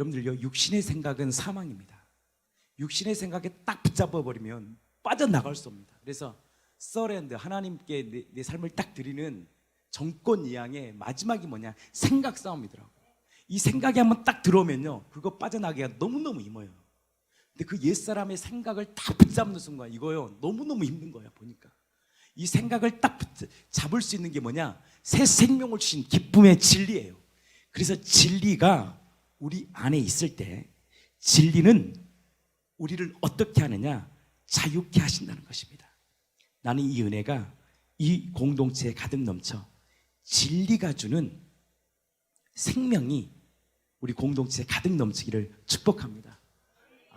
여러분들요, 육신의 생각은 사망입니다. 육신의 생각에 딱 붙잡아 버리면 빠져나갈 수 없습니다. 그래서 서렌더, 하나님께 내 삶을 딱 드리는 정권 이양의 마지막이 뭐냐? 생각 싸움이더라고요. 이 생각이 한번 딱 들어오면요, 그거 빠져나가기가 너무너무 힘어요. 근데 그 옛사람의 생각을 딱 붙잡는 순간 이거요, 너무너무 힘든 거예요. 보니까 이 생각을 딱 잡을 수 있는 게 뭐냐? 새 생명을 주신 기쁨의 진리예요. 그래서 진리가 우리 안에 있을 때, 진리는 우리를 어떻게 하느냐? 자유케 하신다는 것입니다. 나는 이 은혜가 이 공동체에 가득 넘쳐 진리가 주는 생명이 우리 공동체에 가득 넘치기를 축복합니다.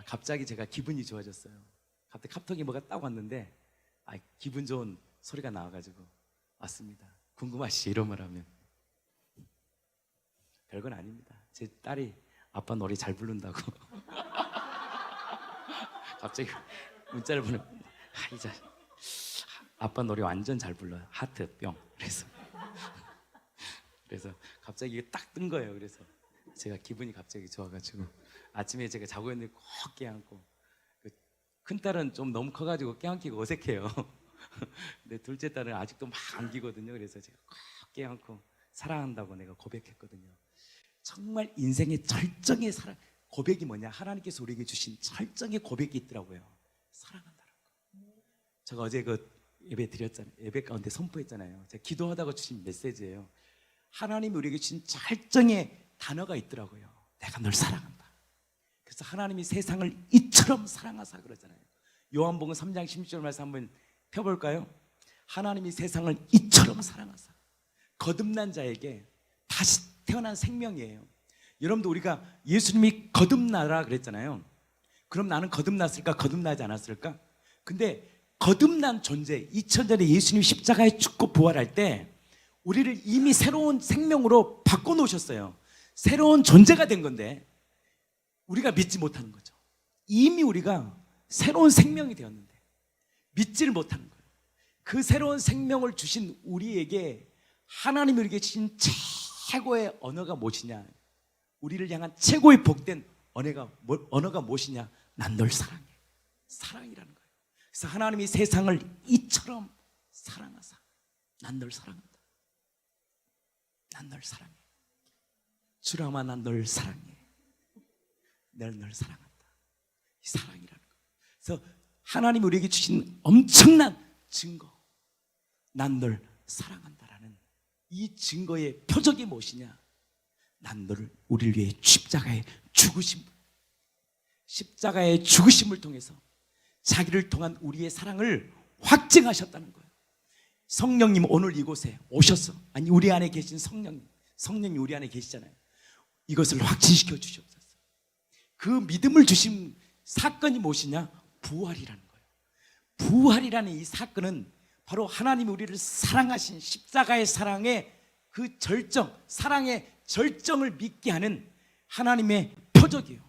갑자기 제가 기분이 좋아졌어요. 갑자기 카톡이 뭐가 딱 왔는데 기분 좋은 소리가 나와가지고 왔습니다. 궁금하시죠? 이런 말 하면 별건 아닙니다. 제 딸이 아빠 노래 잘 부른다고 갑자기 문자를 보내. 이제 아빠 노래 완전 잘 불러요. 하트 뿅. 그래서 갑자기 이게 딱 뜬 거예요. 그래서 제가 기분이 갑자기 좋아가지고 아침에 제가 자고 있는데 꼭 깨안고, 큰 딸은 좀 너무 커가지고 깨안기가 어색해요. 근데 둘째 딸은 아직도 막 안기거든요. 그래서 제가 꼭 깨안고 사랑한다고 내가 고백했거든요. 정말 인생의 절정의 사랑 고백이 뭐냐? 하나님께서 우리에게 주신 절정의 고백이 있더라고요. 사랑한다는 거. 제가 어제 예배 드렸잖아요. 예배 가운데 선포했잖아요. 제가 기도하다가 주신 메시지예요. 하나님이 우리에게 주신 절정의 단어가 있더라고요. 내가 널 사랑한다. 그래서 하나님이 세상을 이처럼 사랑하사 그러잖아요. 요한복음 3장 16절 말씀 한번 펴볼까요? 하나님이 세상을 이처럼 사랑하사. 거듭난 자에게 다시 태어난 생명이에요. 여러분도 우리가 예수님이 거듭나라 그랬잖아요. 그럼 나는 거듭났을까? 거듭나지 않았을까? 근데 거듭난 존재, 2000년에 예수님이 십자가에 죽고 부활할 때 우리를 이미 새로운 생명으로 바꿔놓으셨어요. 새로운 존재가 된 건데 우리가 믿지 못하는 거죠. 이미 우리가 새로운 생명이 되었는데 믿지를 못하는 거예요. 그 새로운 생명을 주신 우리에게 하나님이 우리에게 주신 최고의 언어가 무엇이냐? 우리를 향한 최고의 복된 언어가 무엇이냐? 난 널 사랑해. 사랑이라는 거예요. 그래서 하나님이 세상을 이처럼 사랑하사. 난 널 사랑한다. 난 널 사랑해. 주라마 난 널 사랑해. 널 사랑한다. 이 사랑이라는 거예요. 그래서 하나님이 우리에게 주신 엄청난 증거, 난 널 사랑한다라는 이 증거의 표적이 무엇이냐? 난 너를 우리를 위해 십자가에 죽으심을 통해서 자기를 통한 우리의 사랑을 확증하셨다는 거예요. 성령님 오늘 이곳에 오셔서, 아니 우리 안에 계신 성령이 우리 안에 계시잖아요. 이것을 확증시켜 주셨어요. 그 믿음을 주신 사건이 무엇이냐? 부활이라는 거예요. 부활이라는 이 사건은 바로 하나님이 우리를 사랑하신 십자가의 사랑의 그 절정, 사랑의 절정을 믿게 하는 하나님의 표적이에요.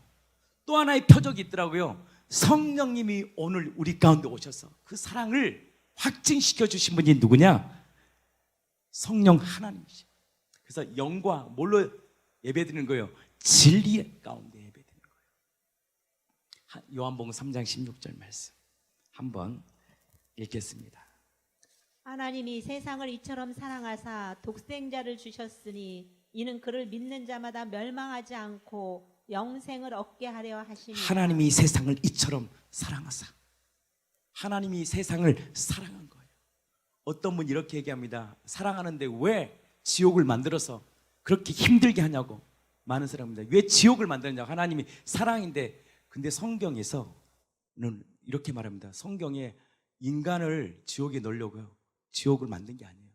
또 하나의 표적이 있더라고요. 성령님이 오늘 우리 가운데 오셔서 그 사랑을 확증시켜 주신 분이 누구냐? 성령 하나님이시죠. 그래서 영과 뭘로 예배드리는 거예요? 진리 가운데 예배드리는 거예요. 요한복음 3장 16절 말씀 한번 읽겠습니다. 하나님이 세상을 이처럼 사랑하사 독생자를 주셨으니 이는 그를 믿는 자마다 멸망하지 않고 영생을 얻게 하려 하심이라. 하나님이 세상을 이처럼 사랑하사. 하나님이 세상을 사랑한 거예요. 어떤 분 이렇게 얘기합니다. 사랑하는데 왜 지옥을 만들어서 그렇게 힘들게 하냐고. 많은 사람입니다. 왜 지옥을 만드느냐고. 하나님이 사랑인데. 근데 성경에서는 이렇게 말합니다. 성경에 인간을 지옥에 넣으려고요, 지옥을 만든 게 아니에요.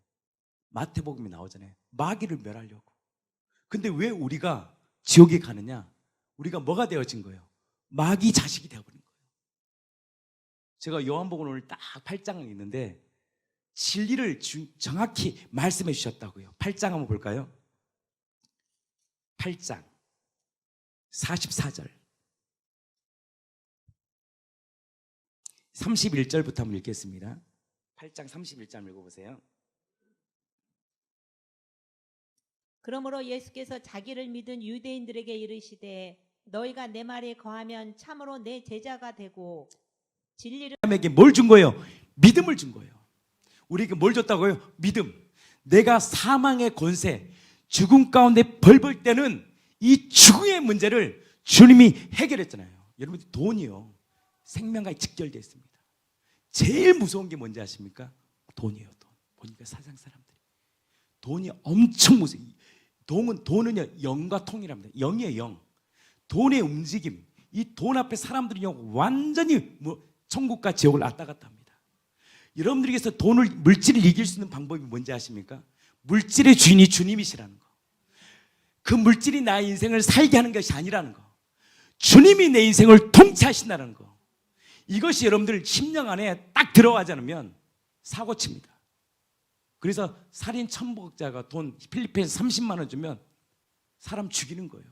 마태복음에 나오잖아요. 마귀를 멸하려고. 근데 왜 우리가 지옥에 가느냐? 우리가 뭐가 되어진 거예요? 마귀 자식이 되어버린 거예요. 제가 요한복음 오늘 딱 8장이 있는데 진리를 정확히 말씀해 주셨다고요. 8장 한번 볼까요? 8장 44절 31절부터 한번 읽겠습니다. 8장 31절 읽어보세요. 그러므로 예수께서 자기를 믿은 유대인들에게 이르시되 너희가 내 말에 거하면 참으로 내 제자가 되고 진리를 사람에게 뭘 준 거예요? 믿음을 준 거예요. 우리에게 뭘 줬다고요? 믿음. 내가 사망의 권세, 죽음 가운데 벌벌 때는 이 죽음의 문제를 주님이 해결했잖아요. 여러분, 돈이요, 생명과 직결되어 있습니다. 제일 무서운 게 뭔지 아십니까? 돈이에요. 돈. 보니까 세상 사람들이 돈이 엄청 무서워요. 돈은요, 영과 통이랍니다. 영이에요, 영. 돈의 움직임, 이 돈 앞에 사람들이요 완전히 천국과 지옥을 왔다 갔다 합니다. 여러분들에게서 물질을 이길 수 있는 방법이 뭔지 아십니까? 물질의 주인이 주님이시라는 거. 그 물질이 나의 인생을 살게 하는 것이 아니라는 거. 주님이 내 인생을 통치하신다는 거. 이것이 여러분들 심령 안에 딱 들어가지 않으면 사고칩니다. 그래서 살인 천부자가 돈 필리핀에서 30만 원 주면 사람 죽이는 거예요.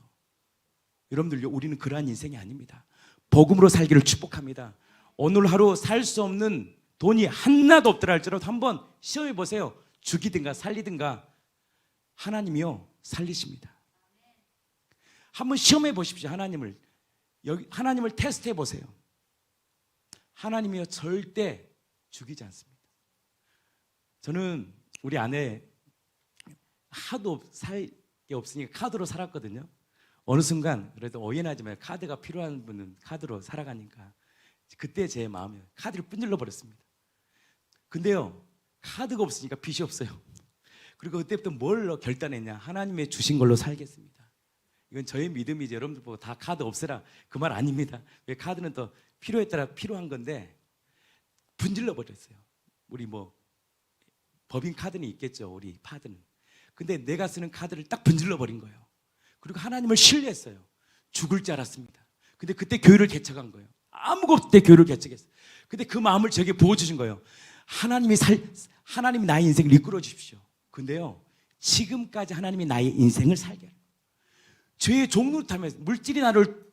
여러분들, 우리는 그러한 인생이 아닙니다. 복음으로 살기를 축복합니다. 오늘 하루 살 수 없는 돈이 하나도 없더라 할지라도 한번 시험해 보세요. 죽이든가 살리든가 하나님이요 살리십니다. 한번 시험해 보십시오. 하나님을 테스트해 보세요. 하나님이요 절대 죽이지 않습니다. 저는 우리 아내 하도 살 게 없으니까 카드로 살았거든요. 어느 순간 그래도 오해하지 마요. 카드가 필요한 분은 카드로 살아가니까 그때 제 마음에 카드를 분질러 버렸습니다. 근데요, 카드가 없으니까 빚이 없어요. 그리고 그때부터 뭘 결단했냐? 하나님의 주신 걸로 살겠습니다. 이건 저의 믿음이지, 여러분들 보고 다 카드 없애라 그 말 아닙니다. 왜 카드는 또 필요에 따라 필요한 건데 분질러 버렸어요. 우리 법인 카드는 있겠죠, 우리 카드는. 근데 내가 쓰는 카드를 딱 분질러 버린 거예요. 그리고 하나님을 신뢰했어요. 죽을 줄 알았습니다. 근데 그때 교회를 개척한 거예요. 아무것도 없을 때 교회를 개척했어요. 근데 그 마음을 저에게 부어주신 거예요. 하나님이 나의 인생을 이끌어 주십시오. 근데요, 지금까지 하나님이 나의 인생을 살게 해요. 죄의 종노릇하면서 물질이 나를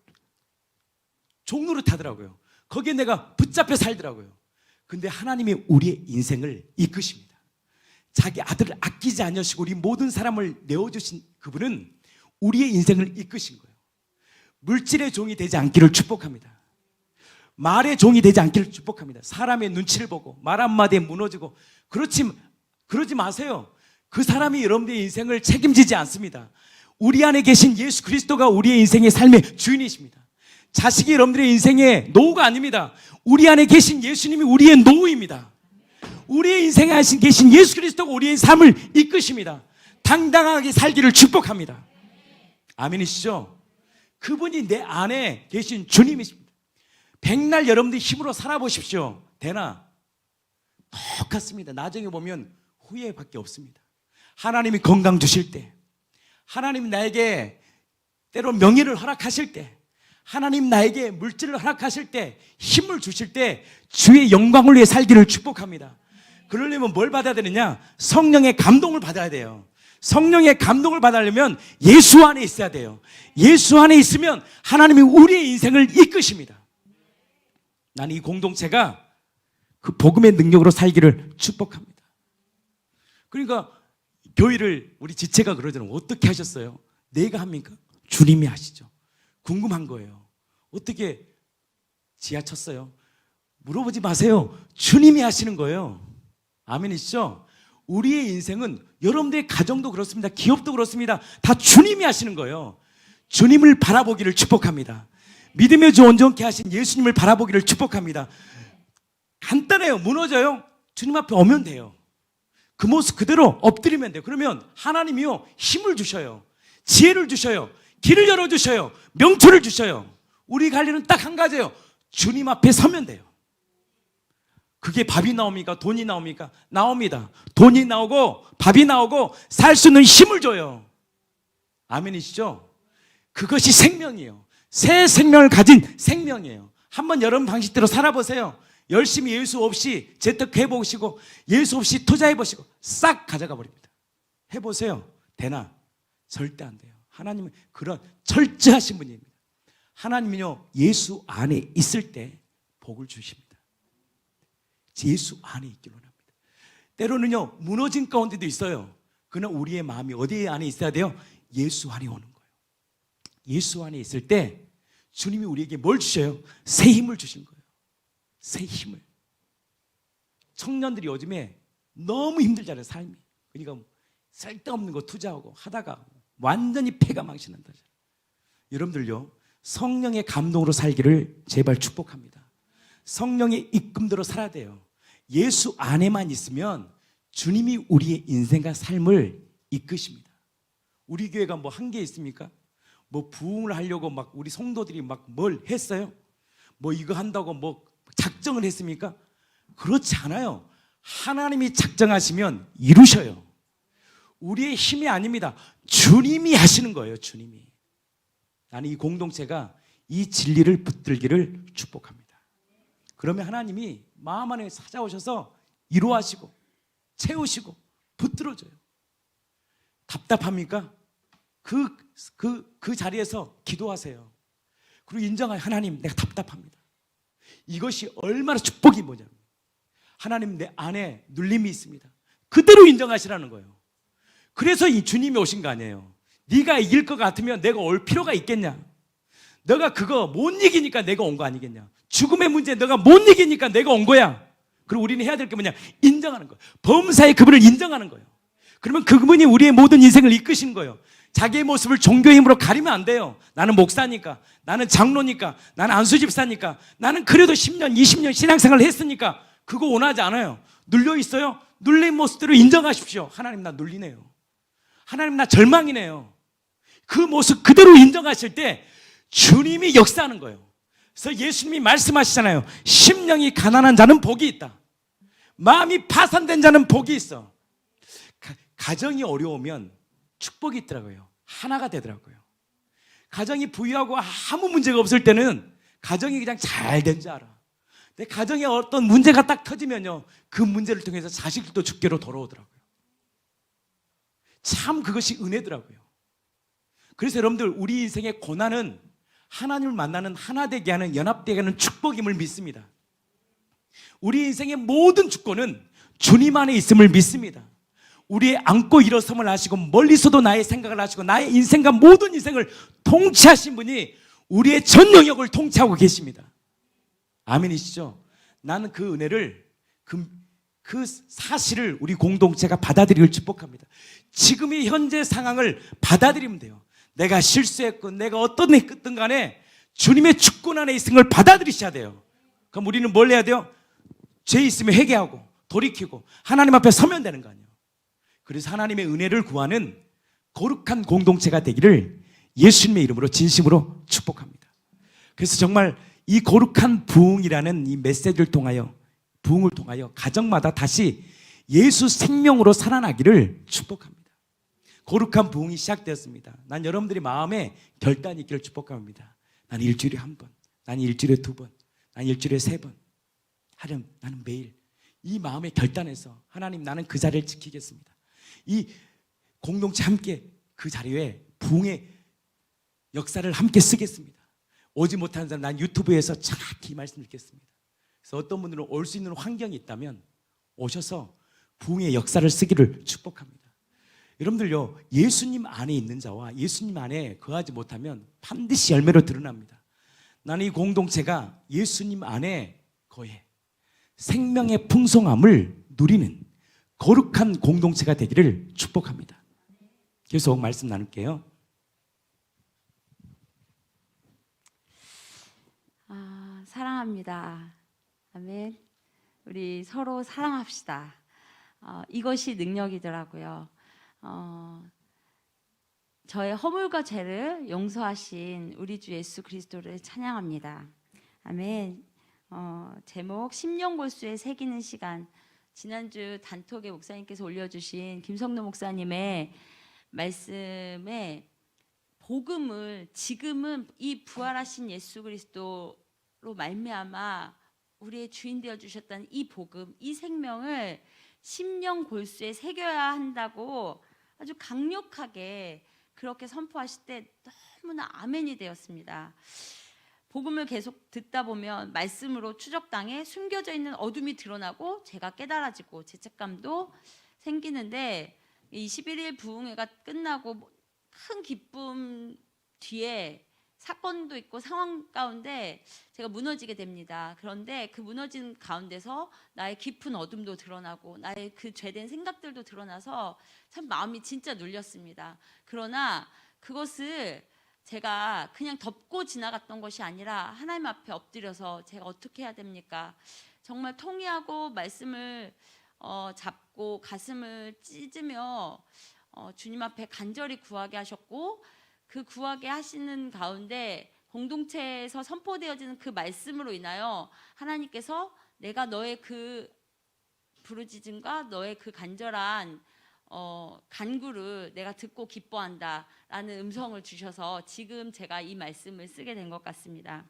종노릇하더라고요. 거기에 내가 붙잡혀 살더라고요. 근데 하나님이 우리의 인생을 이끄십니다. 자기 아들을 아끼지 않으시고 우리 모든 사람을 내어주신 그분은 우리의 인생을 이끄신 거예요. 물질의 종이 되지 않기를 축복합니다. 말의 종이 되지 않기를 축복합니다. 사람의 눈치를 보고 말 한마디에 무너지고 그러지 마세요. 그 사람이 여러분들의 인생을 책임지지 않습니다. 우리 안에 계신 예수 그리스도가 우리의 인생의 삶의 주인이십니다. 자식이 여러분들의 인생의 노후가 아닙니다. 우리 안에 계신 예수님이 우리의 노후입니다. 우리의 인생에 계신 예수 그리스도가 우리의 삶을 이끄십니다. 당당하게 살기를 축복합니다. 아멘이시죠? 그분이 내 안에 계신 주님이십니다. 백날 여러분들 힘으로 살아보십시오. 되나? 똑같습니다. 나중에 보면 후회밖에 없습니다. 하나님이 건강 주실 때, 하나님이 나에게 때로 명예를 허락하실 때, 하나님 나에게 물질을 허락하실 때, 힘을 주실 때 주의 영광을 위해 살기를 축복합니다. 그러려면 뭘 받아야 되느냐? 성령의 감동을 받아야 돼요. 성령의 감동을 받으려면 예수 안에 있어야 돼요. 예수 안에 있으면 하나님이 우리의 인생을 이끄십니다. 나는 이 공동체가 그 복음의 능력으로 살기를 축복합니다. 그러니까 교회를 우리 지체가 그러잖아요. 어떻게 하셨어요? 내가 합니까? 주님이 하시죠. 궁금한 거예요. 어떻게 지하쳤어요? 물어보지 마세요. 주님이 하시는 거예요. 아멘이시죠? 우리의 인생은 여러분들의 가정도 그렇습니다. 기업도 그렇습니다. 다 주님이 하시는 거예요. 주님을 바라보기를 축복합니다. 믿음의 주 온전케 하신 예수님을 바라보기를 축복합니다. 간단해요. 무너져요. 주님 앞에 오면 돼요. 그 모습 그대로 엎드리면 돼요. 그러면 하나님이요 힘을 주셔요. 지혜를 주셔요. 길을 열어주셔요. 명철을 주셔요. 우리 관리는 딱 한 가지예요. 주님 앞에 서면 돼요. 그게 밥이 나옵니까? 돈이 나옵니까? 나옵니다. 돈이 나오고 밥이 나오고 살 수 있는 힘을 줘요. 아멘이시죠? 그것이 생명이에요. 새 생명을 가진 생명이에요. 한번 여러분 방식대로 살아보세요. 열심히 예수 없이 재테크해보시고 예수 없이 투자해보시고 싹 가져가 버립니다. 해보세요. 되나? 절대 안 돼요. 하나님은 그런 철저하신 분입니다. 하나님은요 예수 안에 있을 때 복을 주십니다. 예수 안에 있기로 합니다. 때로는요 무너진 가운데도 있어요. 그러나 우리의 마음이 어디 안에 있어야 돼요? 예수 안에 오는 거예요. 예수 안에 있을 때 주님이 우리에게 뭘 주셔요? 새 힘을 주신 거예요. 새 힘을. 청년들이 요즘에 너무 힘들잖아요, 삶이. 그러니까 쓸데없는 거 투자하고 하다가 완전히 패가 망신한다. 여러분들요, 성령의 감동으로 살기를 제발 축복합니다. 성령의 이끌림대로 살아야 돼요. 예수 안에만 있으면 주님이 우리의 인생과 삶을 이끄십니다. 우리 교회가 뭐 한 게 있습니까? 뭐 부흥을 하려고 막 우리 성도들이 막 뭘 했어요? 뭐 이거 한다고 뭐 작정을 했습니까? 그렇지 않아요. 하나님이 작정하시면 이루셔요. 우리의 힘이 아닙니다. 주님이 하시는 거예요. 주님이. 나는 이 공동체가 이 진리를 붙들기를 축복합니다. 그러면 하나님이 마음 안에 찾아오셔서 이루하시고 채우시고 붙들어줘요. 답답합니까? 그 자리에서 기도하세요. 그리고 인정하여 하나님, 내가 답답합니다. 이것이 얼마나 축복이 뭐냐면, 하나님, 내 안에 눌림이 있습니다. 그대로 인정하시라는 거예요. 그래서 이 주님이 오신 거 아니에요. 네가 이길 것 같으면 내가 올 필요가 있겠냐? 너가 그거 못 이기니까 내가 온 거 아니겠냐? 죽음의 문제 너가 못 이기니까 내가 온 거야. 그리고 우리는 해야 될 게 뭐냐? 인정하는 거예요. 범사의 그분을 인정하는 거예요. 그러면 그분이 우리의 모든 인생을 이끄시는 거예요. 자기의 모습을 종교의 힘으로 가리면 안 돼요. 나는 목사니까, 나는 장로니까, 나는 안수집사니까, 나는 그래도 10년, 20년 신앙생활을 했으니까 그거 원하지 않아요. 눌려 있어요? 눌린 모습대로 인정하십시오. 하나님, 나 눌리네요. 하나님, 나 절망이네요. 그 모습 그대로 인정하실 때 주님이 역사하는 거예요. 그래서 예수님이 말씀하시잖아요. 심령이 가난한 자는 복이 있다. 마음이 파산된 자는 복이 있어. 가정이 어려우면 축복이 있더라고요. 하나가 되더라고요. 가정이 부유하고 아무 문제가 없을 때는 가정이 그냥 잘 된 줄 알아. 근데 가정에 어떤 문제가 딱 터지면요, 그 문제를 통해서 자식들도 주께로 돌아오더라고요. 참 그것이 은혜더라고요. 그래서 여러분들, 우리 인생의 고난은 하나님을 만나는, 하나 되게 하는, 연합되게 하는 축복임을 믿습니다. 우리 인생의 모든 주권은 주님 안에 있음을 믿습니다. 우리의 안고 일어섬을 하시고 멀리서도 나의 생각을 하시고 나의 인생과 모든 인생을 통치하신 분이 우리의 전 영역을 통치하고 계십니다. 아멘이시죠? 나는 그 은혜를, 그 사실을 우리 공동체가 받아들이길 축복합니다. 지금의 현재 상황을 받아들이면 돼요. 내가 실수했건 내가 어떤 애 끝든 간에 주님의 주권 안에 있는 걸 받아들이셔야 돼요. 그럼 우리는 뭘 해야 돼요? 죄 있으면 회개하고 돌이키고 하나님 앞에 서면 되는 거 아니에요. 그래서 하나님의 은혜를 구하는 거룩한 공동체가 되기를 예수님의 이름으로 진심으로 축복합니다. 그래서 정말 이 거룩한 부흥이라는 이 메시지를 통하여, 부흥을 통하여 가정마다 다시 예수 생명으로 살아나기를 축복합니다. 거룩한 부흥이 시작되었습니다. 난 여러분들이 마음에 결단이 있기를 축복합니다. 난 일주일에 한 번, 난 일주일에 두 번, 난 일주일에 세 번, 나는 매일 이 마음에 결단해서 하나님, 나는 그 자리를 지키겠습니다. 이 공동체 함께 그 자리에 부흥의 역사를 함께 쓰겠습니다. 오지 못하는 사람, 난 유튜브에서 정확히 이 말씀 듣겠습니다. 그래서 어떤 분들은 올 수 있는 환경이 있다면 오셔서 부흥의 역사를 쓰기를 축복합니다. 여러분들요, 예수님 안에 있는 자와 예수님 안에 거하지 못하면 반드시 열매로 드러납니다. 나는 이 공동체가 예수님 안에 거해 생명의 풍성함을 누리는 거룩한 공동체가 되기를 축복합니다. 계속 말씀 나눌게요. 사랑합니다. 아멘. 우리 서로 사랑합시다. 이것이 능력이더라고요. 저의 허물과 죄를 용서하신 우리 주 예수 그리스도를 찬양합니다. 아멘. 제목 심령골수에 새기는 시간. 지난주 단톡에 목사님께서 올려주신 김성노 목사님의 말씀에 복음을 지금은 이 부활하신 예수 그리스도로 말미암아 우리의 주인 되어 주셨다는 이 복음, 이 생명을 심령 골수에 새겨야 한다고 아주 강력하게 그렇게 선포하실 때 너무나 아멘이 되었습니다. 복음을 계속 듣다 보면 말씀으로 추적당해 숨겨져 있는 어둠이 드러나고 죄가 깨달아지고 죄책감도 생기는데, 21일 부흥회가 끝나고 큰 기쁨 뒤에 사건도 있고 상황 가운데 제가 무너지게 됩니다. 그런데 그 무너진 가운데서 나의 깊은 어둠도 드러나고 나의 그 죄된 생각들도 드러나서 참 마음이 진짜 눌렸습니다. 그러나 그것을 제가 그냥 덮고 지나갔던 것이 아니라 하나님 앞에 엎드려서 제가 어떻게 해야 됩니까? 정말 통회하고 말씀을 잡고 가슴을 찢으며 주님 앞에 간절히 구하게 하셨고, 그 구하게 하시는 가운데 공동체에서 선포되어지는 그 말씀으로 인하여 하나님께서 내가 너의 그 부르짖음과 너의 그 간절한 간구를 내가 듣고 기뻐한다 라는 음성을 주셔서 지금 제가 이 말씀을 쓰게 된 것 같습니다.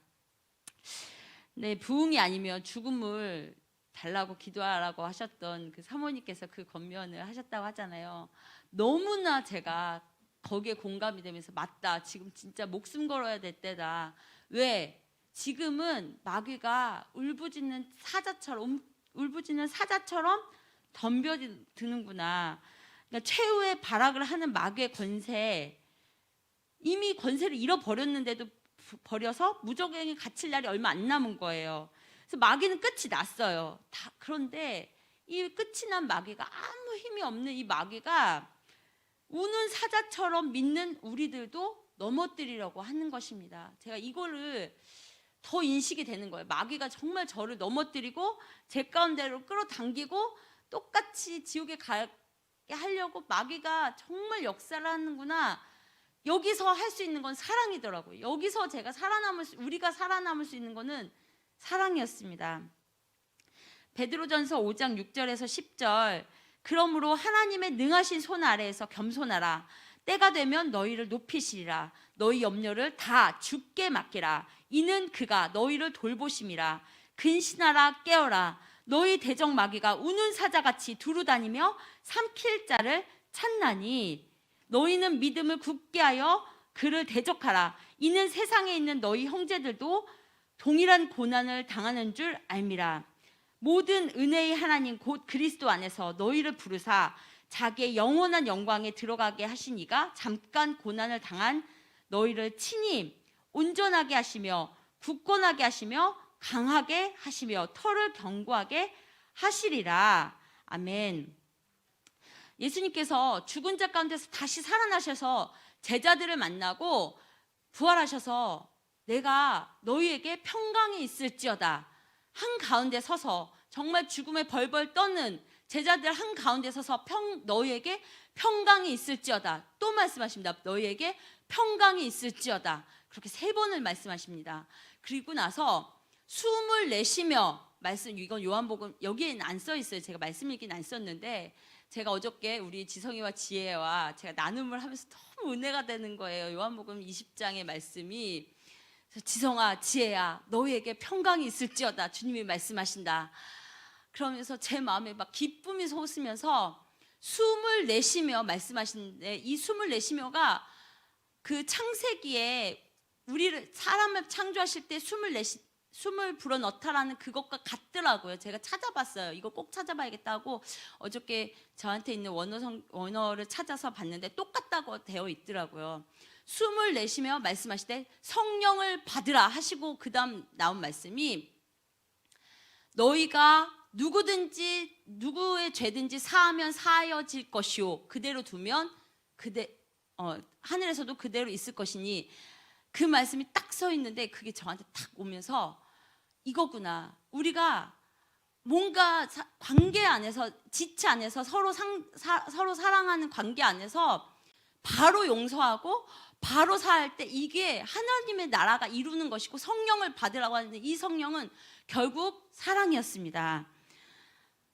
네, 부흥이 아니면 죽음을 달라고 기도하라고 하셨던 그 사모님께서 그 권면을 하셨다고 하잖아요. 너무나 제가 거기에 공감이 되면서 맞다, 지금 진짜 목숨 걸어야 될 때다. 왜? 지금은 마귀가 울부짖는 사자처럼 덤벼드는구나. 그러니까 최후의 발악을 하는 마귀의 권세, 이미 권세를 잃어버렸는데도 버려서 무적행에 갇힐 날이 얼마 안 남은 거예요. 그래서 마귀는 끝이 났어요. 그런데 이 끝이 난 마귀가, 아무 힘이 없는 이 마귀가 우는 사자처럼 믿는 우리들도 넘어뜨리려고 하는 것입니다. 제가 이거를 더 인식이 되는 거예요. 마귀가 정말 저를 넘어뜨리고 제 가운데로 끌어당기고 똑같이 지옥에 가게 하려고 마귀가 정말 역사를 하는구나. 여기서 할 수 있는 건 사랑이더라고요. 여기서 우리가 살아남을 수 있는 거는 사랑이었습니다. 베드로전서 5장 6절에서 10절, 그러므로 하나님의 능하신 손 아래에서 겸손하라. 때가 되면 너희를 높이시리라. 너희 염려를 다 주께 맡기라. 이는 그가 너희를 돌보심이라. 근신하라, 깨어라. 너희 대적 마귀가 우는 사자같이 두루다니며 삼킬 자를 찾나니 너희는 믿음을 굳게 하여 그를 대적하라. 이는 세상에 있는 너희 형제들도 동일한 고난을 당하는 줄 알미라. 모든 은혜의 하나님 곧 그리스도 안에서 너희를 부르사 자기의 영원한 영광에 들어가게 하시니가 잠깐 고난을 당한 너희를 친히 온전하게 하시며 굳건하게 하시며 강하게 하시며 터를 견고하게 하시리라. 아멘. 예수님께서 죽은 자 가운데서 다시 살아나셔서 제자들을 만나고 부활하셔서 내가 너희에게 평강이 있을지어다, 한가운데 서서 정말 죽음에 벌벌 떠는 제자들 한가운데 서서 너희에게 평강이 있을지어다, 또 말씀하십니다. 너희에게 평강이 있을지어다. 그렇게 3번을 말씀하십니다. 그리고 나서 숨을 내쉬며 이건 요한복음 여기에는 안 써 있어요. 제가 말씀 읽긴 안 썼는데 제가 어저께 우리 지성이와 지혜와 제가 나눔을 하면서 너무 은혜가 되는 거예요. 요한복음 20장의 말씀이, 지성아 지혜야 너희에게 평강이 있을지어다 주님이 말씀하신다. 그러면서 제 마음에 막 기쁨이 솟으면서 숨을 내쉬며 말씀하시는데, 이 숨을 내쉬며가 그 창세기에 우리를 사람을 창조하실 때 숨을 불어넣다라는 그것과 같더라고요. 제가 찾아봤어요. 이거 꼭 찾아봐야겠다고 어저께 저한테 있는 원어를 찾아서 봤는데 똑같다고 되어 있더라고요. 숨을 내쉬며 말씀하실 때 성령을 받으라 하시고 그 다음 나온 말씀이, 너희가 누구든지 누구의 죄든지 사하면 사하여질 것이요 그대로 두면 하늘에서도 그대로 있을 것이니, 그 말씀이 딱 서 있는데 그게 저한테 딱 오면서 이거구나. 우리가 뭔가 관계 안에서, 지체 안에서 서로 사랑하는 관계 안에서 바로 용서하고 바로 사할 때 이게 하나님의 나라가 이루는 것이고, 성령을 받으라고 하는데 이 성령은 결국 사랑이었습니다.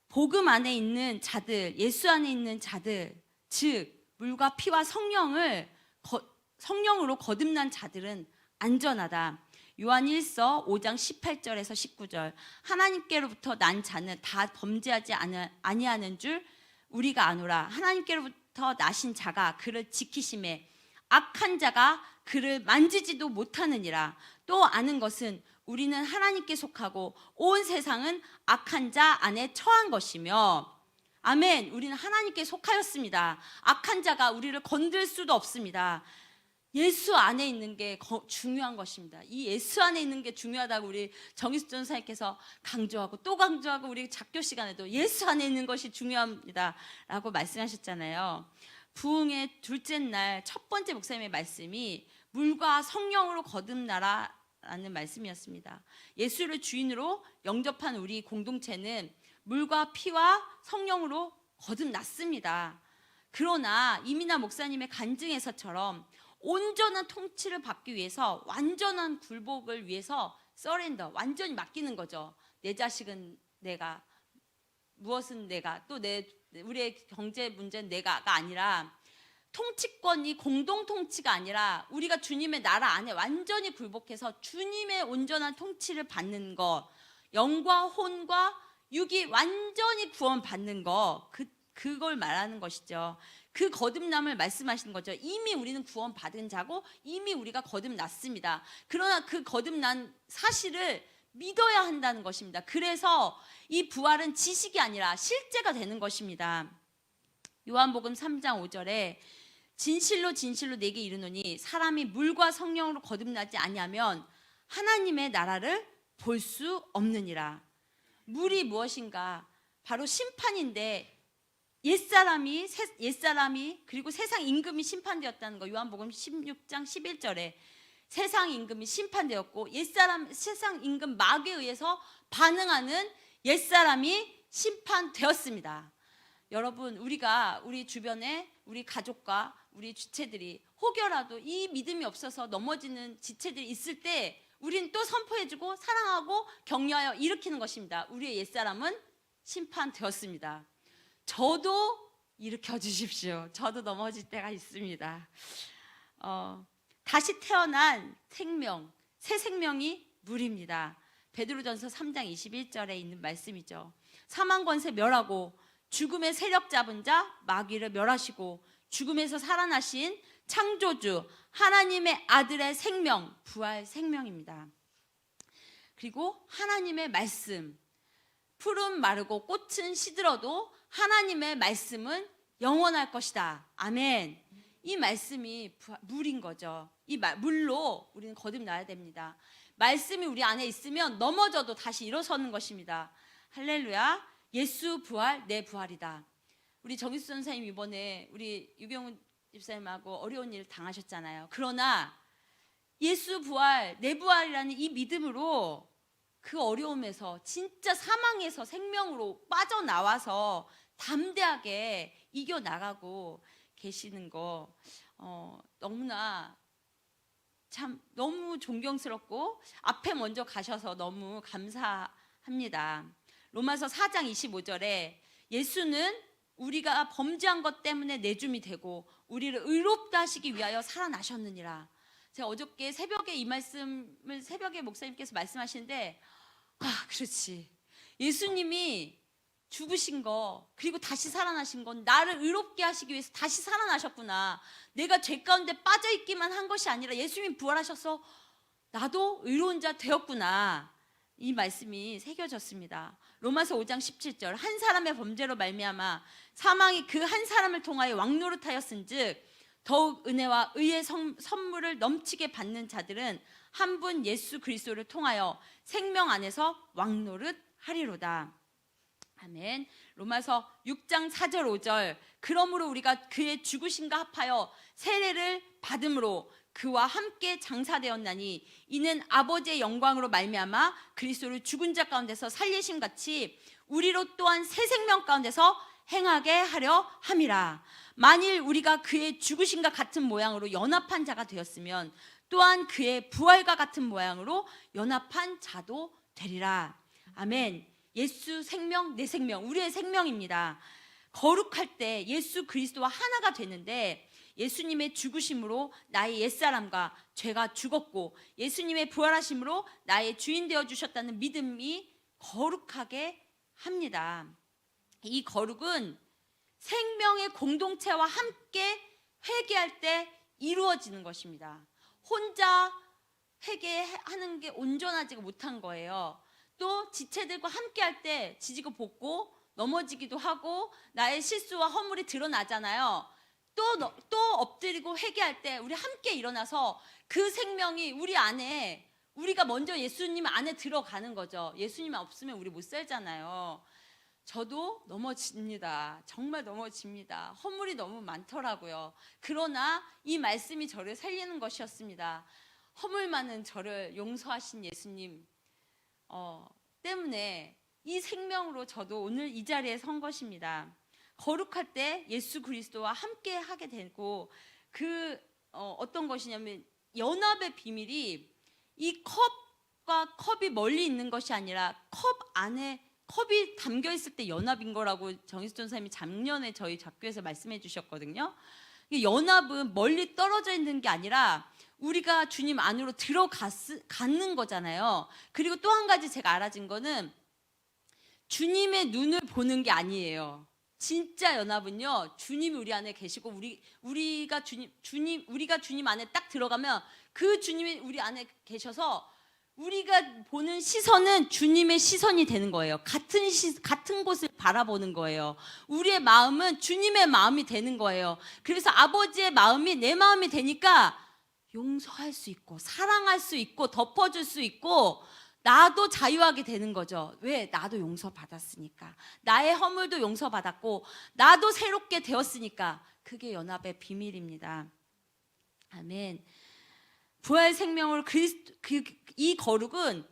복음 안에 있는 자들, 예수 안에 있는 자들, 즉 물과 피와 성령으로 거듭난 자들은 안전하다. 요한 1서 5장 18절에서 19절, 하나님께로부터 난 자는 다 범죄하지 아니하는 줄 우리가 아노라. 하나님께로부터 나신 자가 그를 지키심에 악한 자가 그를 만지지도 못하느니라. 또 아는 것은 우리는 하나님께 속하고 온 세상은 악한 자 안에 처한 것이며. 아멘. 우리는 하나님께 속하였습니다. 악한 자가 우리를 건들 수도 없습니다. 예수 안에 있는 게 중요한 것입니다. 이 예수 안에 있는 게 중요하다고 우리 정희수 전사님께서 강조하고 또 강조하고 우리 작교 시간에도 예수 안에 있는 것이 중요합니다 라고 말씀하셨잖아요. 부흥의 둘째 날 첫 번째 목사님의 말씀이 물과 성령으로 거듭나라 라는 말씀이었습니다. 예수를 주인으로 영접한 우리 공동체는 물과 피와 성령으로 거듭났습니다. 그러나 이민아 목사님의 간증에서처럼 온전한 통치를 받기 위해서 완전한 굴복을 위해서 서렌더, 완전히 맡기는 거죠. 내 자식은 내가, 무엇은 내가, 또 우리의 경제 문제는 내가가 아니라 통치권이 공동 통치가 아니라 우리가 주님의 나라 안에 완전히 굴복해서 주님의 온전한 통치를 받는 거, 영과 혼과 육이 완전히 구원받는 거, 그걸 말하는 것이죠. 그 거듭남을 말씀하시는 거죠. 이미 우리는 구원받은 자고 이미 우리가 거듭났습니다. 그러나 그 거듭난 사실을 믿어야 한다는 것입니다. 그래서 이 부활은 지식이 아니라 실제가 되는 것입니다. 요한복음 3장 5절에 진실로 진실로 내게 이르노니 사람이 물과 성령으로 거듭나지 아니하면 하나님의 나라를 볼 수 없느니라. 물이 무엇인가? 바로 심판인데 옛사람이 그리고 세상 임금이 심판되었다는 거. 요한복음 16장 11절에 세상 임금이 심판되었고 세상 임금 마귀에 의해서 반응하는 옛사람이 심판되었습니다. 여러분, 우리가 우리 주변에 우리 가족과 우리 지체들이 혹여라도 이 믿음이 없어서 넘어지는 지체들이 있을 때 우리는 또 선포해주고 사랑하고 격려하여 일으키는 것입니다. 우리의 옛사람은 심판되었습니다. 저도 일으켜 주십시오. 저도 넘어질 때가 있습니다. 다시 태어난 생명, 새 생명이 물입니다. 베드로전서 3장 21절에 있는 말씀이죠. 사망 권세 멸하고 죽음의 세력 잡은 자 마귀를 멸하시고 죽음에서 살아나신 창조주 하나님의 아들의 생명, 부활 생명입니다. 그리고 하나님의 말씀, 풀은 마르고 꽃은 시들어도 하나님의 말씀은 영원할 것이다. 아멘. 이 말씀이 물인 거죠. 이 물로 우리는 거듭나야 됩니다. 말씀이 우리 안에 있으면 넘어져도 다시 일어서는 것입니다. 할렐루야. 예수 부활, 내 부활이다. 우리 정희수 선생님 이번에 우리 유경훈 집사님하고 어려운 일 당하셨잖아요. 그러나 예수 부활, 내 부활이라는 이 믿음으로 그 어려움에서 진짜 사망에서 생명으로 빠져나와서 담대하게 이겨나가고 계시는 거 너무나 참 너무 존경스럽고 앞에 먼저 가셔서 너무 감사합니다. 로마서 4장 25절에 예수는 우리가 범죄한 것 때문에 내줌이 되고 우리를 의롭다 하시기 위하여 살아나셨느니라. 제가 어저께 새벽에 이 말씀을 새벽에 목사님께서 말씀하시는데 그렇지. 예수님이 죽으신 거 그리고 다시 살아나신 건 나를 의롭게 하시기 위해서 다시 살아나셨구나. 내가 죄 가운데 빠져있기만 한 것이 아니라 예수님이 부활하셔서 나도 의로운 자 되었구나. 이 말씀이 새겨졌습니다. 로마서 5장 17절 한 사람의 범죄로 말미암아 사망이 그 한 사람을 통하여 왕노릇하였은즉 더욱 은혜와 의의 선물을 넘치게 받는 자들은 한 분 예수 그리스도를 통하여 생명 안에서 왕노릇하리로다. 아멘. 로마서 6장 4절 5절 그러므로 우리가 그의 죽으심과 합하여 세례를 받음으로 그와 함께 장사되었나니 이는 아버지의 영광으로 말미암아 그리스도를 죽은 자 가운데서 살리심 같이 우리로 또한 새 생명 가운데서 행하게 하려 함이라. 만일 우리가 그의 죽으심과 같은 모양으로 연합한 자가 되었으면 또한 그의 부활과 같은 모양으로 연합한 자도 되리라. 아멘. 예수 생명, 내 생명, 우리의 생명입니다. 거룩할 때 예수 그리스도와 하나가 되는데 예수님의 죽으심으로 나의 옛사람과 죄가 죽었고 예수님의 부활하심으로 나의 주인 되어 주셨다는 믿음이 거룩하게 합니다. 이 거룩은 생명의 공동체와 함께 회개할 때 이루어지는 것입니다. 혼자 회개하는 게 온전하지 못한 거예요. 또 지체들과 함께 할 때 지지고 볶고 넘어지기도 하고 나의 실수와 허물이 드러나잖아요. 또 엎드리고 회개할 때 우리 함께 일어나서 그 생명이 우리 안에, 우리가 먼저 예수님 안에 들어가는 거죠. 예수님 없으면 우리 못 살잖아요. 저도 넘어집니다. 정말 넘어집니다. 허물이 너무 많더라고요. 그러나 이 말씀이 저를 살리는 것이었습니다. 허물 많은 저를 용서하신 예수님 때문에 이 생명으로 저도 오늘 이 자리에 선 것입니다. 거룩할 때 예수 그리스도와 함께 하게 되고, 어떤 것이냐면 연합의 비밀이 이 컵과 컵이 멀리 있는 것이 아니라 컵 안에 컵이 담겨 있을 때 연합인 거라고 정희수 전사님이 작년에 저희 작교에서 말씀해 주셨거든요. 연합은 멀리 떨어져 있는 게 아니라 우리가 주님 안으로 들어가는 거잖아요. 그리고 또 한 가지 제가 알아진 거는 주님의 눈을 보는 게 아니에요. 진짜 연합은요, 주님이 우리 안에 계시고 우리가 주님 안에 딱 들어가면 그 주님이 우리 안에 계셔서 우리가 보는 시선은 주님의 시선이 되는 거예요. 같은 곳을 바라보는 거예요. 우리의 마음은 주님의 마음이 되는 거예요. 그래서 아버지의 마음이 내 마음이 되니까 용서할 수 있고 사랑할 수 있고 덮어줄 수 있고 나도 자유하게 되는 거죠. 왜? 나도 용서받았으니까. 나의 허물도 용서받았고 나도 새롭게 되었으니까. 그게 연합의 비밀입니다. 아멘. 부활 생명으로 이 거룩은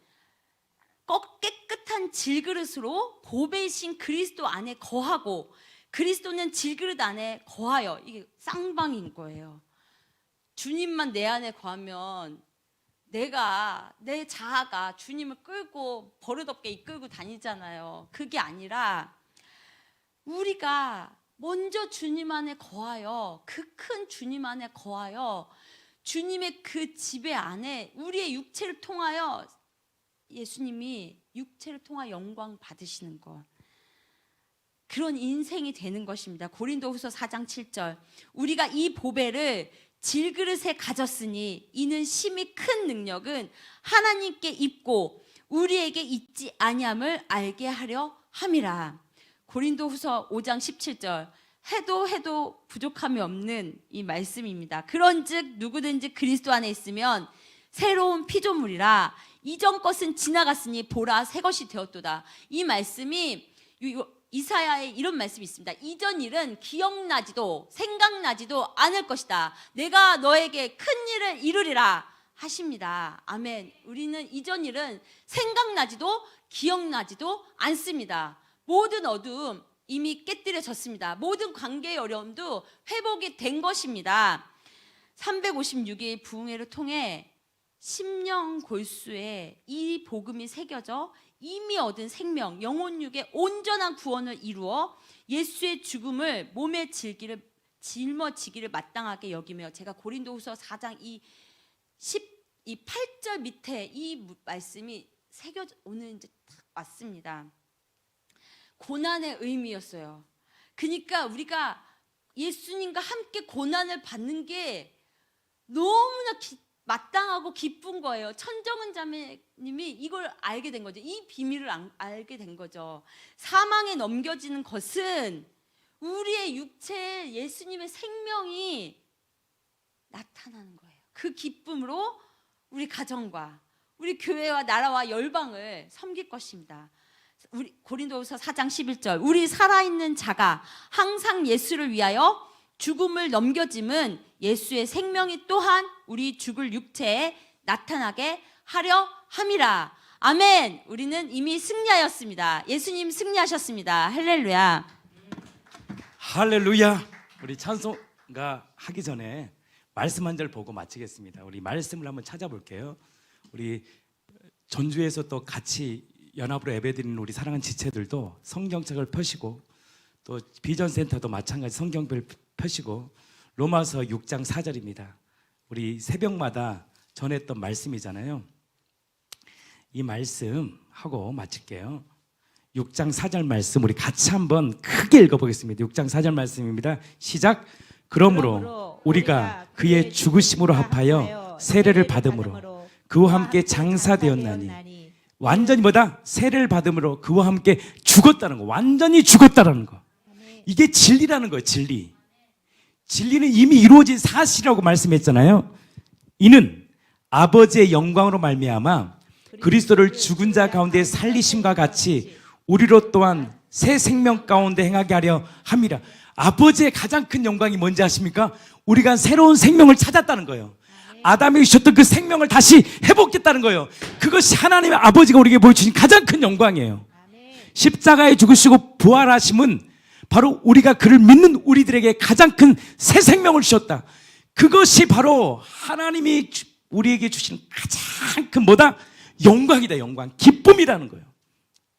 깨끗한 질그릇으로 보배이신 그리스도 안에 거하고, 그리스도는 질그릇 안에 거하여, 이게 쌍방인 거예요. 주님만 내 안에 거하면 내 자아가 주님을 끌고 버릇없게 이끌고 다니잖아요. 그게 아니라 우리가 먼저 주님 안에 거하여, 그 큰 주님 안에 거하여 주님의 그 지배 안에 우리의 육체를 통하여 예수님이 육체를 통하여 영광 받으시는 것, 그런 인생이 되는 것입니다. 고린도후서 4장 7절, 우리가 이 보배를 질그릇에 가졌으니 이는 심히 큰 능력은 하나님께 있고 우리에게 있지 아니함을 알게 하려 함이라. 고린도후서 5장 17절, 해도 부족함이 없는 이 말씀입니다. 그런즉 누구든지 그리스도 안에 있으면 새로운 피조물이라, 이전 것은 지나갔으니 보라 새 것이 되었도다. 이 말씀이 이사야에 이런 말씀이 있습니다. 이전 일은 기억나지도 생각나지도 않을 것이다. 내가 너에게 큰 일을 이루리라 하십니다. 아멘. 우리는 이전 일은 생각나지도 기억나지도 않습니다. 모든 어두움 이미 깨뜨려졌습니다. 모든 관계의 어려움도 회복이 된 것입니다. 356일 부흥회를 통해 심령 골수에 이 복음이 새겨져 이미 얻은 생명, 영혼육의 온전한 구원을 이루어 예수의 죽음을 몸에 짊어지기를 마땅하게 여기며, 제가 고린도후서 4장 이 8절 밑에 이 말씀이 새겨져 오늘 이제 딱 왔습니다. 고난의 의미였어요. 그러니까 우리가 예수님과 함께 고난을 받는 게 너무나 마땅하고 기쁜 거예요. 천정은 자매님이 이걸 알게 된 거죠. 이 비밀을 알게 된 거죠. 사망에 넘겨지는 것은 우리의 육체에 예수님의 생명이 나타나는 거예요. 그 기쁨으로 우리 가정과 우리 교회와 나라와 열방을 섬길 것입니다. 우리 고린도후서 4장 11절, 우리 살아있는 자가 항상 예수를 위하여 죽음을 넘겨짐은 예수의 생명이 또한 우리 죽을 육체에 나타나게 하려 함이라. 아멘. 우리는 이미 승리하였습니다. 예수님 승리하셨습니다. 할렐루야. 할렐루야. 우리 찬송가 하기 전에 말씀 한 절 보고 마치겠습니다. 우리 말씀을 한번 찾아볼게요. 우리 전주에서 또 같이 연합으로 예배드리는 우리 사랑하는 지체들도 성경책을 펴시고, 또 비전센터도 마찬가지 성경을 펴시고, 로마서 6장 4절입니다. 우리 새벽마다 전했던 말씀이잖아요. 이 말씀 하고 마칠게요. 6장 4절 말씀 우리 같이 한번 크게 읽어보겠습니다. 6장 4절 말씀입니다. 시작. 그러므로 우리가 그의 죽으심으로 합하여 세례를 받음으로 그와 함께 장사되었나니, 완전히 뭐다? 세례를 받음으로 그와 함께 죽었다는 거, 완전히 죽었다라는 거. 이게 진리라는 거예요. 진리. 진리는 이미 이루어진 사실이라고 말씀했잖아요. 이는 아버지의 영광으로 말미암아 그리스도를 죽은 자 가운데 살리심과 같이 우리로 또한 새 생명 가운데 행하게 하려 함이라. 아버지의 가장 큰 영광이 뭔지 아십니까? 우리가 새로운 생명을 찾았다는 거예요. 아담이 주셨던 그 생명을 다시 회복했다는 거예요. 그것이 하나님의 아버지가 우리에게 보여주신 가장 큰 영광이에요. 십자가에 죽으시고 부활하심은 바로 우리가 그를 믿는 우리들에게 가장 큰 새 생명을 주셨다. 그것이 바로 하나님이 우리에게 주시는 가장 큰 뭐다? 영광이다. 영광, 기쁨이라는 거예요.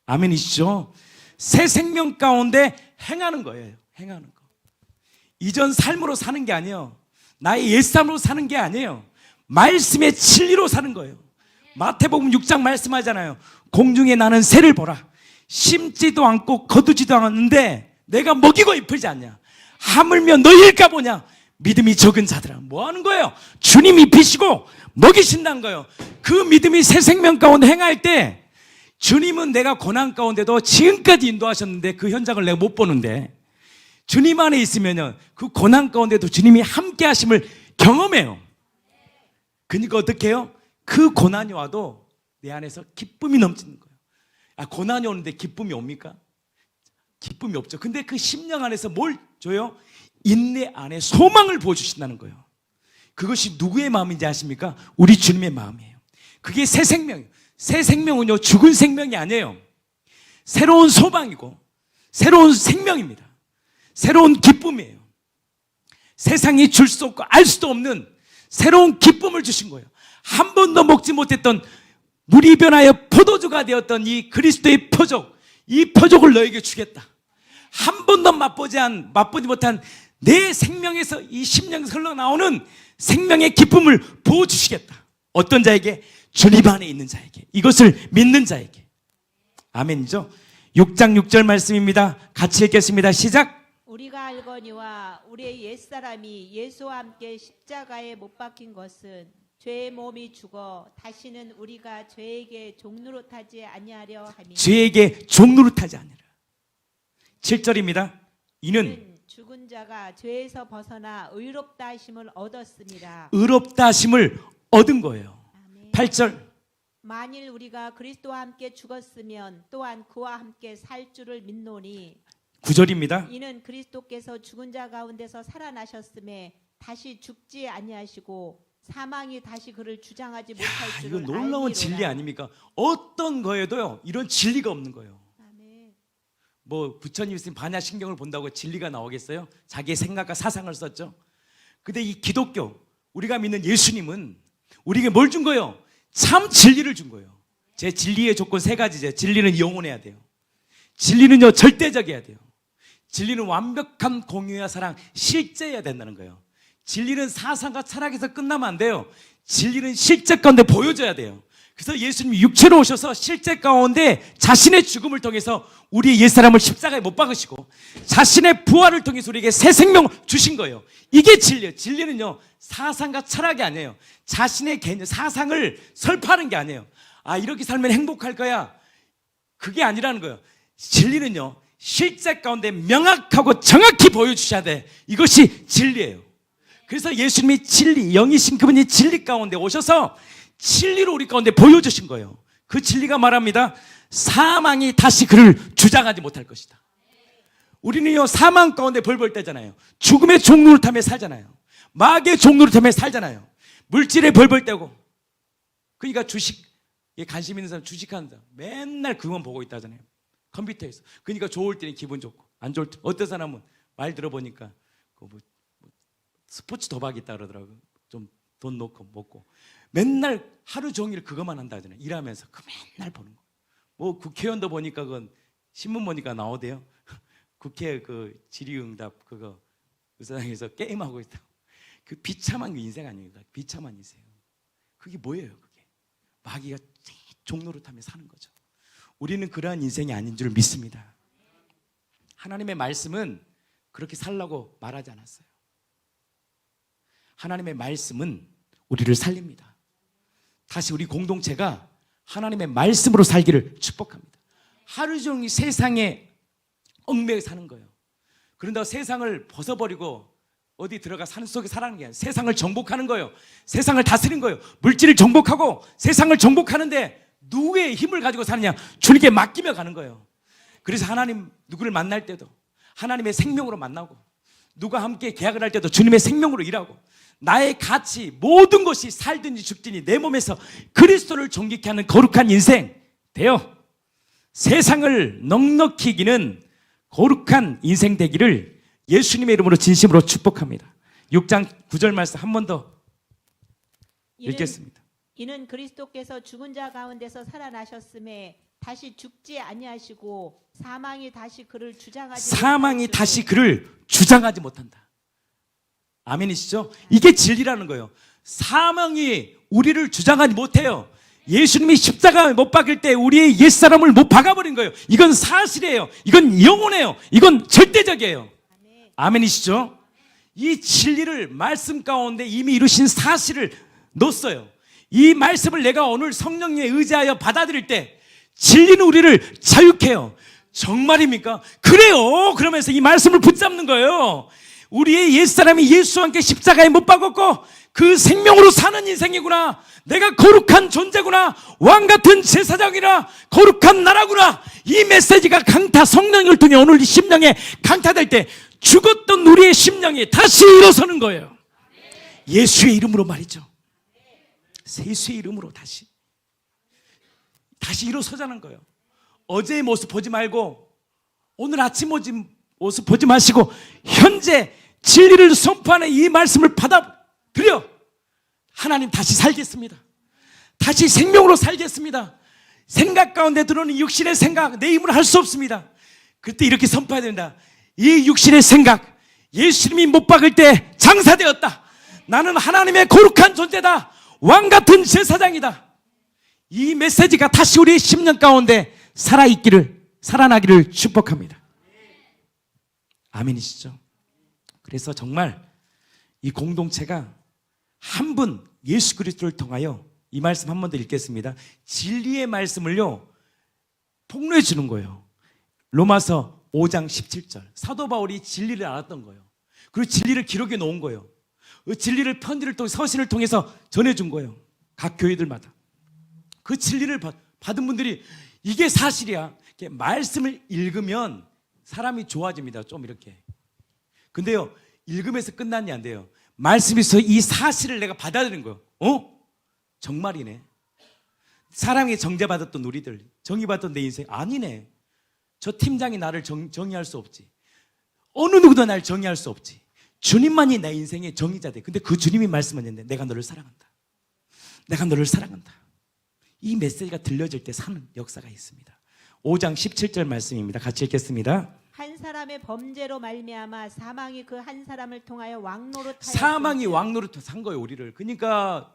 아멘이시죠? 새 생명 가운데 행하는 거예요. 행하는 거. 이전 삶으로 사는 게 아니에요. 나의 옛삶으로 사는 게 아니에요. 말씀의 진리로 사는 거예요. 마태복음 6장 말씀하잖아요. 공중에 나는 새를 보라. 심지도 않고 거두지도 않았는데 내가 먹이고 입히지 않냐. 하물며 너희일까 보냐. 믿음이 적은 자들아. 뭐 하는 거예요? 주님이 입히시고 먹이신다는 거예요. 그 믿음이 새 생명 가운데 행할 때 주님은 내가 고난 가운데도 지금까지 인도하셨는데 그 현장을 내가 못 보는데 주님 안에 있으면 그 고난 가운데도 주님이 함께 하심을 경험해요. 그러니까 어떻게 해요? 그 고난이 와도 내 안에서 기쁨이 넘치는 거예요. 아, 고난이 오는데 기쁨이 옵니까? 기쁨이 없죠. 근데 그 심령 안에서 뭘 줘요? 인내 안에 소망을 부어주신다는 거예요. 그것이 누구의 마음인지 아십니까? 우리 주님의 마음이에요. 그게 새 생명이에요. 새 생명은요, 죽은 생명이 아니에요. 새로운 소망이고 새로운 생명입니다. 새로운 기쁨이에요. 세상이 줄 수 없고 알 수도 없는 새로운 기쁨을 주신 거예요. 한 번도 먹지 못했던 물이 변하여 포도주가 되었던 이 그리스도의 표적, 이 표적을 너에게 주겠다. 한 번도 맛보지 못한 내 생명에서 이 심령에서 흘러나오는 생명의 기쁨을 부어주시겠다. 어떤 자에게? 주님 안에 있는 자에게, 이것을 믿는 자에게. 아멘이죠? 6장 6절 말씀입니다. 같이 읽겠습니다. 시작. 우리가 알거니와 우리의 옛사람이 예수와 함께 십자가에 못 박힌 것은 죄의 몸이 죽어 다시는 우리가 죄에게 종노릇하지 아니하려 함이니. 죄에게 종노릇하지 아니하라. 7절입니다. 이는 죽은 자가 죄에서 벗어나 의롭다 하심을 얻었습니다. 의롭다 하심을 얻은 거예요. 아멘. 8절. 만일 우리가 그리스도와 함께 죽었으면 또한 그와 함께 살 줄을 믿노니 9절입니다. 이는 그리스도께서 죽은 자 가운데서 살아나셨음에 다시 죽지 아니하시고 사망이 다시 그를 주장하지 못할 이거 줄을 놀라운 알미로라. 진리 아닙니까? 어떤 거에도요, 이런 진리가 없는 거예요. 아멘. 뭐 부처님 스님 반야신경을 본다고 진리가 나오겠어요? 자기의 생각과 사상을 썼죠. 근데 이 기독교, 우리가 믿는 예수님은 우리에게 뭘 준 거예요? 참 진리를 준 거예요. 제 진리의 조건 세 가지죠. 진리는 영원해야 돼요. 진리는요, 절대적이어야 돼요. 진리는 완벽한 공유와 사랑, 실제여야 된다는 거예요. 진리는 사상과 철학에서 끝나면 안 돼요. 진리는 실제 가운데 보여줘야 돼요. 그래서 예수님이 육체로 오셔서 실제 가운데 자신의 죽음을 통해서 우리의 옛사람을 십자가에 못 박으시고 자신의 부활을 통해서 우리에게 새 생명을 주신 거예요. 이게 진리예요. 진리는요, 사상과 철학이 아니에요. 자신의 개념, 사상을 설파하는 게 아니에요. 아, 이렇게 살면 행복할 거야. 그게 아니라는 거예요. 진리는요, 실제 가운데 명확하고 정확히 보여주셔야 돼. 이것이 진리예요. 그래서 예수님이 진리, 영이신 그분이 진리 가운데 오셔서 진리로 우리 가운데 보여주신 거예요. 그 진리가 말합니다. 사망이 다시 그를 주장하지 못할 것이다. 우리는요, 사망 가운데 벌벌 떼잖아요. 죽음의 종노릇하며 살잖아요. 마귀의 종노릇하며 살잖아요. 물질에 벌벌 떼고. 그러니까 주식에 관심 있는 사람, 주식하는 사람 맨날 그것만 보고 있다잖아요. 컴퓨터에서. 그러니까 좋을 때는 기분 좋고 안 좋을 때, 어떤 사람은 말 들어보니까 스포츠 도박이 있다 그러더라고요. 좀 돈 넣고 먹고 맨날 하루 종일 그것만 한다 하잖아요. 일하면서 그 맨날 보는 거. 뭐 국회의원도 보니까 그건 신문 보니까 나오대요. 국회 그 질의응답 그거 의사당에서 게임하고 있다고. 그 비참한 인생 아닙니까? 비참한 인생. 그게 뭐예요? 그게 마귀가 종노릇하며 사는 거죠. 우리는 그러한 인생이 아닌 줄 믿습니다. 하나님의 말씀은 그렇게 살라고 말하지 않았어요. 하나님의 말씀은 우리를 살립니다. 다시 우리 공동체가 하나님의 말씀으로 살기를 축복합니다. 하루 종일 세상에 얽매여 사는 거예요. 그런다고 세상을 벗어버리고 어디 들어가 산속에 살아가는 게 아니라 세상을 정복하는 거예요. 세상을 다스리는 거예요. 물질을 정복하고 세상을 정복하는데 누구의 힘을 가지고 사느냐? 주님께 맡기며 가는 거예요. 그래서 하나님 누구를 만날 때도 하나님의 생명으로 만나고, 누가 함께 계약을 할 때도 주님의 생명으로 일하고, 나의 가치 모든 것이 살든지 죽든지 내 몸에서 그리스도를 존귀케 하는 거룩한 인생 되어 세상을 넉넉히 이기는 거룩한 인생 되기를 예수님의 이름으로 진심으로 축복합니다. 6장 9절 말씀 한 번 더 읽겠습니다. 이는 그리스도께서 죽은 자 가운데서 살아나셨음에 다시 죽지 아니하시고 사망이 다시 그를 주장하지 못한다. 아멘이시죠? 이게 진리라는 거예요. 사망이 우리를 주장하지 못해요. 예수님이 십자가에 못 박을 때 우리의 옛사람을 못 박아버린 거예요. 이건 사실이에요. 이건 영원해요. 이건 절대적이에요. 아멘이시죠? 이 진리를 말씀 가운데 이미 이루신 사실을 넣었어요. 이 말씀을 내가 오늘 성령에 의지하여 받아들일 때 진리는 우리를 자유케 해요. 정말입니까? 그래요. 그러면서 이 말씀을 붙잡는 거예요. 우리의 옛사람이 예수와 함께 십자가에 못 박았고 그 생명으로 사는 인생이구나. 내가 거룩한 존재구나. 왕같은 제사장이라. 거룩한 나라구나. 이 메시지가 강타, 성령을 통해 오늘 이 심령에 강타될 때 죽었던 우리의 심령이 다시 일어서는 거예요. 예수의 이름으로 말이죠. 예수의 이름으로 다시 일어서자는 거예요. 어제의 모습 보지 말고 오늘 아침 모습 보지 마시고 현재 진리를 선포하는 이 말씀을 받아들여 하나님 다시 살겠습니다. 다시 생명으로 살겠습니다. 생각 가운데 들어오는 육신의 생각 내 힘으로 할 수 없습니다. 그때 이렇게 선포해야 된다. 이 육신의 생각 예수님이 못 박을 때 장사되었다. 나는 하나님의 거룩한 존재다. 왕같은 제사장이다. 이 메시지가 다시 우리의 심령 가운데 살아나기를 축복합니다. 아멘이시죠? 그래서 정말 이 공동체가 한 분 예수 그리스도를 통하여 이 말씀 한 번 더 읽겠습니다. 진리의 말씀을요 폭로해 주는 거예요. 로마서 5장 17절 사도 바울이 진리를 알았던 거예요. 그리고 진리를 기록해 놓은 거예요. 그 진리를 편지를 통해 서신을 통해서 전해준 거예요. 각 교회들마다 그 진리를 받은 분들이 이게 사실이야. 이렇게 말씀을 읽으면 사람이 좋아집니다. 좀 이렇게. 근데요 읽으면서 끝났냐 안 돼요. 말씀에서 이 사실을 내가 받아들인 거예요. 정말이네. 사랑에 정죄받았던 우리들, 정의받았던 내 인생 아니네. 저 팀장이 나를 정의할 수 없지. 어느 누구도 나를 정의할 수 없지. 주님만이 내 인생의 정의자 돼. 근데 그 주님이 말씀하셨는데 내가 너를 사랑한다. 내가 너를 사랑한다. 이 메시지가 들려질 때 사는 역사가 있습니다. 5장 17절 말씀입니다. 같이 읽겠습니다. 한 사람의 범죄로 말미암아 사망이 그 한 사람을 통하여 왕노릇하였으니 사망이 왕노릇 산 거예요 우리를. 그러니까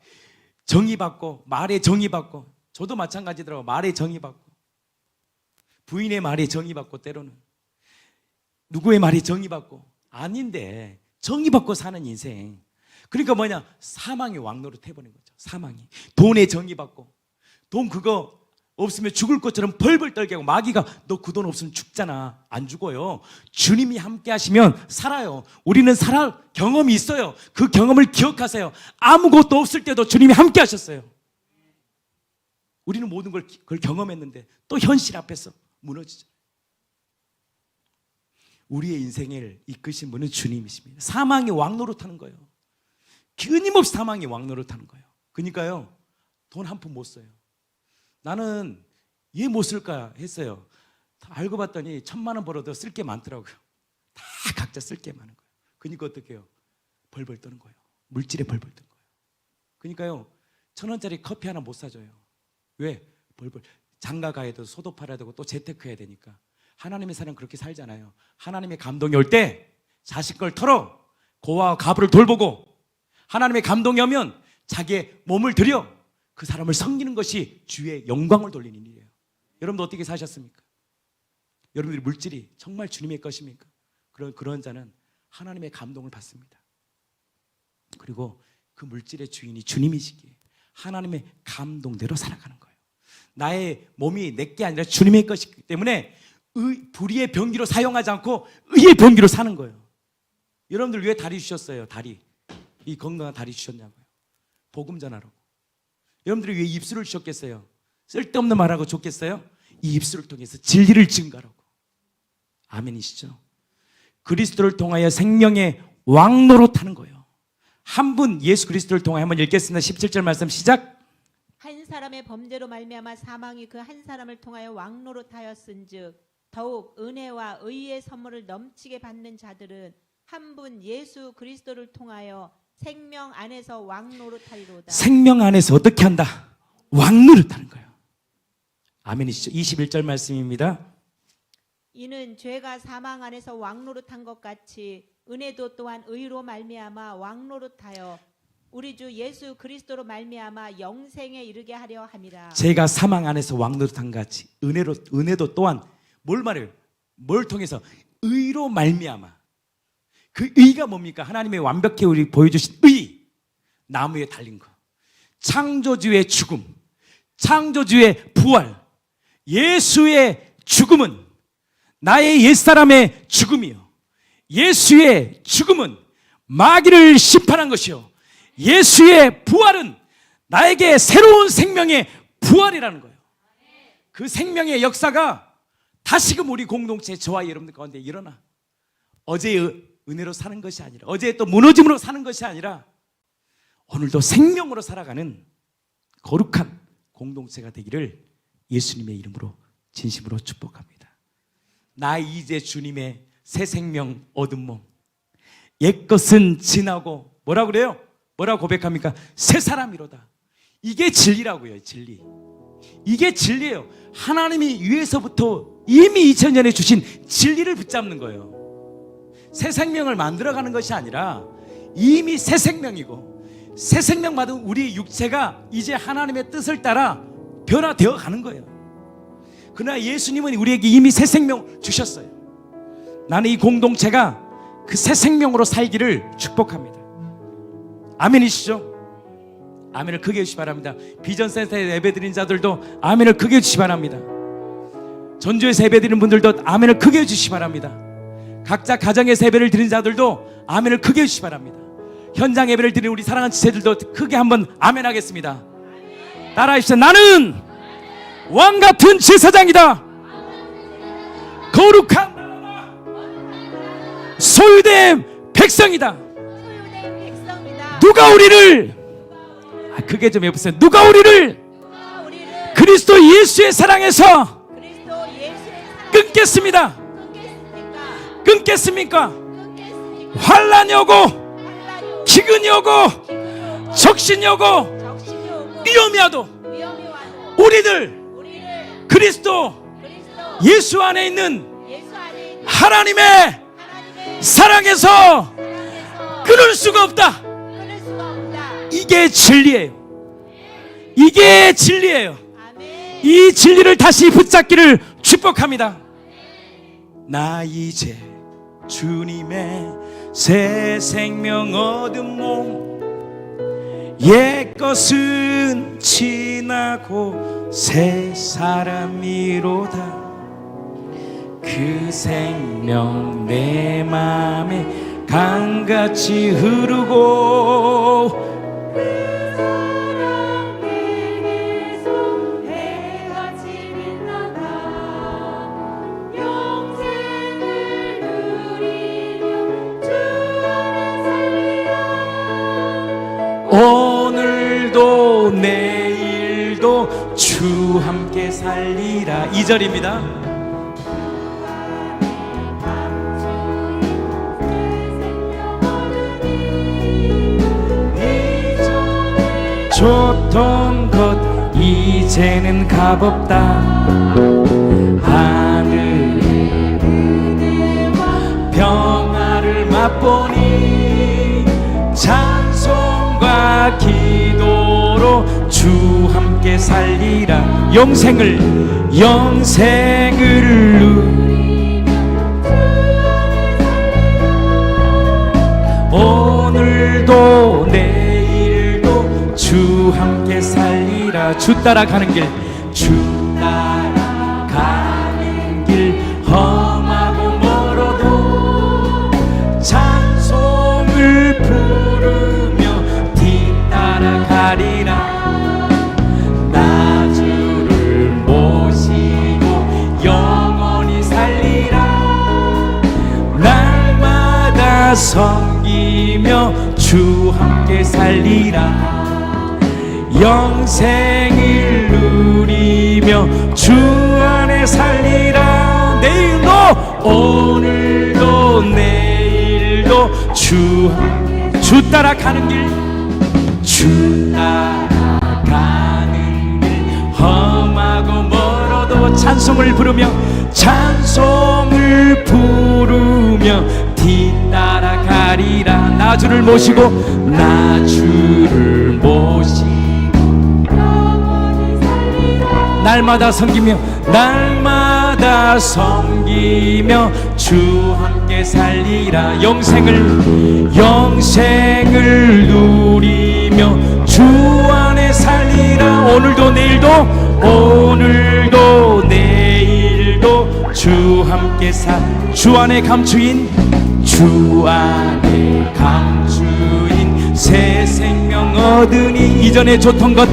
정의받고 말에 정의받고 저도 마찬가지더라고요. 말에 정의받고 부인의 말에 정의받고 때로는 누구의 말에 정의받고 아닌데 정의받고 사는 인생. 그러니까 뭐냐 사망이 왕노릇 해버린 거죠. 사망이 돈에 정의받고 돈 그거 없으면 죽을 것처럼 벌벌 떨게 하고 마귀가 너 그 돈 없으면 죽잖아. 안 죽어요. 주님이 함께 하시면 살아요. 우리는 살아 경험이 있어요. 그 경험을 기억하세요. 아무것도 없을 때도 주님이 함께 하셨어요. 우리는 모든 그걸 경험했는데 또 현실 앞에서 무너지죠. 우리의 인생을 이끄신 분은 주님이십니다. 사망이 왕노릇하는 거예요. 끊임없이 사망이 왕노릇하는 거예요. 그러니까요 돈 한 푼 못 써요. 나는 얘 못 쓸까 했어요. 다 알고 봤더니 1,000만 원 벌어도 쓸 게 많더라고요. 다 각자 쓸 게 많은 거예요. 그러니까 어떻게 해요? 벌벌 떠는 거예요. 물질에 벌벌 떠는 거예요. 그러니까요 1,000원짜리 커피 하나 못 사줘요. 왜? 벌벌. 장가 가야 되고 소도 팔아야 되고 또 재테크 해야 되니까. 하나님의 사람 그렇게 살잖아요. 하나님의 감동이 올 때 자식 걸 털어 고아와 가부를 돌보고 하나님의 감동이 오면 자기의 몸을 들여 그 사람을 섬기는 것이 주의 영광을 돌리는 일이에요. 여러분도 어떻게 사셨습니까? 여러분들이 물질이 정말 주님의 것입니까? 그런 자는 하나님의 감동을 받습니다. 그리고 그 물질의 주인이 주님이시기에 하나님의 감동대로 살아가는 거예요. 나의 몸이 내게 아니라 주님의 것이기 때문에 불의의 병기로 사용하지 않고 의의 병기로 사는 거예요. 여러분들 왜 다리 주셨어요? 다리. 이 건강한 다리 주셨냐고요. 복음 전하라고. 여러분들이 왜 입술을 주셨겠어요? 쓸데없는 말하고 좋겠어요? 이 입술을 통해서 진리를 증가하라고. 아멘이시죠? 그리스도를 통하여 생명의 왕노릇하는 거예요. 한 분 예수 그리스도를 통하여 한번 읽겠습니다. 17절 말씀 시작. 한 사람의 범죄로 말미암아 사망이 그 한 사람을 통하여 왕노릇하였은즉 더욱 은혜와 의의 선물을 넘치게 받는 자들은 한 분 예수 그리스도를 통하여 생명 안에서 왕노릇하리로다. 생명 안에서 어떻게 한다? 왕노릇하는 거예요. 아멘이시죠? 21절 말씀입니다. 이는 죄가 사망 안에서 왕노릇한 것 같이 은혜도 또한 의로 말미암아 왕노릇하여 우리 주 예수 그리스도로 말미암아 영생에 이르게 하려 함이라. 제가 사망 안에서 왕노릇한 것 같이 은혜도 또한 뭘 말해요? 뭘 통해서? 의로 말미암아. 그 의가 뭡니까? 하나님의 완벽히 우리 보여주신 의. 나무에 달린 거. 창조주의 죽음. 창조주의 부활. 예수의 죽음은 나의 옛사람의 죽음이요. 예수의 죽음은 마귀를 심판한 것이요. 예수의 부활은 나에게 새로운 생명의 부활이라는 거예요. 그 생명의 역사가 다시금 우리 공동체 저와 여러분들 가운데 일어나. 어제의 은혜로 사는 것이 아니라, 어제의 또 무너짐으로 사는 것이 아니라 오늘도 생명으로 살아가는 거룩한 공동체가 되기를 예수님의 이름으로 진심으로 축복합니다. 나 이제 주님의 새 생명 얻은 몸. 옛것은 지나고 뭐라고 그래요? 뭐라고 고백합니까? 새 사람이로다. 이게 진리라고요. 진리. 이게 진리예요. 하나님이 위에서부터 이미 2000년에 주신 진리를 붙잡는 거예요. 새 생명을 만들어가는 것이 아니라 이미 새 생명이고, 새 생명 받은 우리 육체가 이제 하나님의 뜻을 따라 변화되어 가는 거예요. 그러나 예수님은 우리에게 이미 새 생명 주셨어요. 나는 이 공동체가 그 새 생명으로 살기를 축복합니다. 아멘이시죠? 아멘을 크게 해주시기 바랍니다. 비전센터에 예배드린 자들도 아멘을 크게 해주시기 바랍니다. 전주에서 예배드리는 분들도 아멘을 크게 해주시기 바랍니다. 각자 가정에서 예배를 드린 자들도 아멘을 크게 해주시기 바랍니다. 현장 예배를 드리는 우리 사랑하는 지체들도 크게 한번 아멘 하겠습니다. 따라하십시오. 나는 왕같은 제사장이다. 거룩한 소유된 백성이다. 소유된 백성이다. 누가 우리를, 크게 좀 해보세요. 누가 우리를 그리스도 예수의 사랑에서 그리스도 예수의 사랑 끊겠습니다. 끊겠습니까? 환란이 오고 기근이 오고 적신이 오고 위험이 와도 우리들 그리스도 예수 안에 있는 하나님의 사랑에서 끊을 수가 없다. 이게 진리예요. 이게 진리예요. 이 진리를 다시 붙잡기를 축복합니다. 나 이제 주님의 새 생명 얻은 몸, 옛것은 지나고 새 사람이로다. 그 생명 내 맘에 강같이 흐르고 오늘도 내일도 주 함께 살리라. 2절입니다. 좋던 것 이제는 값없다. 하늘의 평화를 맛보니 찬송과 기도로 주 함께 살리라. 영생을 오늘도 내일도 주 함께 살리라. 주 따라가는 길, 주 따라가는 길 험하고 멀어도 찬송 영생을 누리며 주 안에 살리라. 내일도 오늘도 내일도 주 따라가는 길, 주 따라가는 길, 험하고 멀어도 찬송을 부르며 뒤따라가리라. 나 주를 모시고 날마다 섬기며 주 함께 살리라. 영생을 누리며 주 안에 살리라. 오늘도 내일도 주 함께 주 안에 감추인 새 생명 얻으니 이전에 좋던 것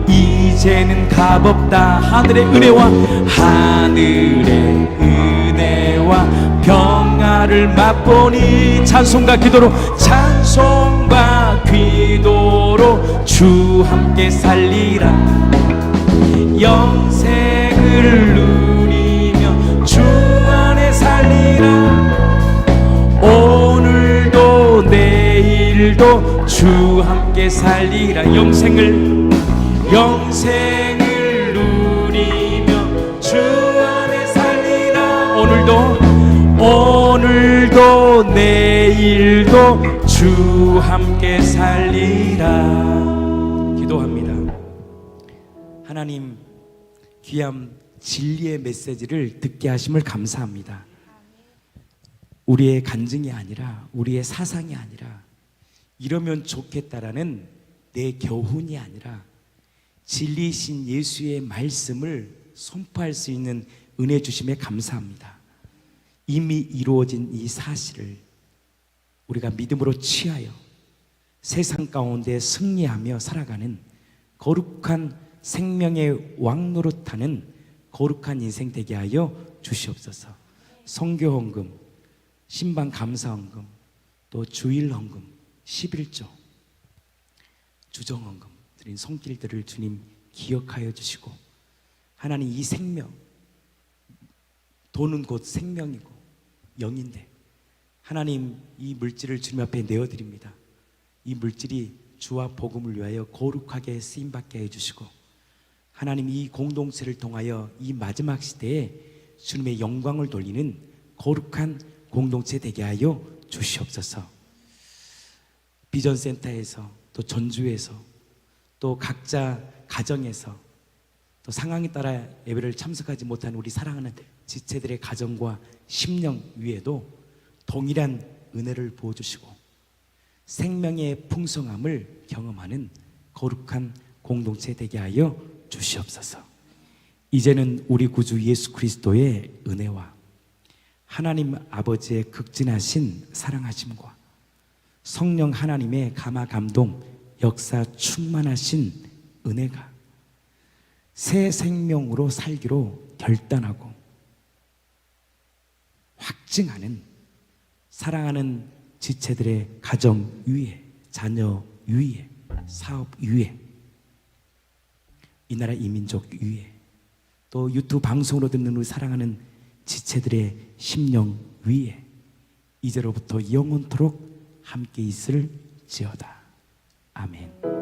이제는 값없다. 하늘의 은혜와 평화를 맛보니 찬송과 기도로 주 함께 살리라. 영생을 누리며 주 안에 살리라. 오늘도 내일도 주 함께 살리라. 영생을 누리며 주 안에 살리라. 오늘도 내일도 주 함께 살리라. 기도합니다. 하나님, 귀한 진리의 메시지를 듣게 하심을 감사합니다. 우리의 간증이 아니라, 우리의 사상이 아니라, 이러면 좋겠다라는 내 교훈이 아니라 진리이신 예수의 말씀을 선포할 수 있는 은혜 주심에 감사합니다. 이미 이루어진 이 사실을 우리가 믿음으로 취하여 세상 가운데 승리하며 살아가는 거룩한 생명의 왕노릇하는 거룩한 인생 되게 하여 주시옵소서. 성교헌금, 신방감사헌금, 또 주일헌금, 11조, 주정헌금 드린 손길들을 주님 기억하여 주시고, 하나님, 이 생명, 돈은 곧 생명이고 영인데 하나님, 이 물질을 주님 앞에 내어드립니다. 이 물질이 주와 복음을 위하여 거룩하게 쓰임받게 해주시고, 하나님, 이 공동체를 통하여 이 마지막 시대에 주님의 영광을 돌리는 거룩한 공동체 되게 하여 주시옵소서. 비전센터에서, 또 전주에서, 또 각자 가정에서, 또 상황에 따라 예배를 참석하지 못한 우리 사랑하는 지체들의 가정과 심령 위에도 동일한 은혜를 부어주시고 생명의 풍성함을 경험하는 거룩한 공동체 되게 하여 주시옵소서. 이제는 우리 구주 예수 그리스도의 은혜와 하나님 아버지의 극진하신 사랑하심과 성령 하나님의 감화 감동 역사 충만하신 은혜가 새 생명으로 살기로 결단하고 확증하는 사랑하는 지체들의 가정 위에, 자녀 위에, 사업 위에, 이 나라 이민족 위에, 또 유튜브 방송으로 듣는 우리 사랑하는 지체들의 심령 위에 이제로부터 영원토록 함께 있을지어다. 아멘.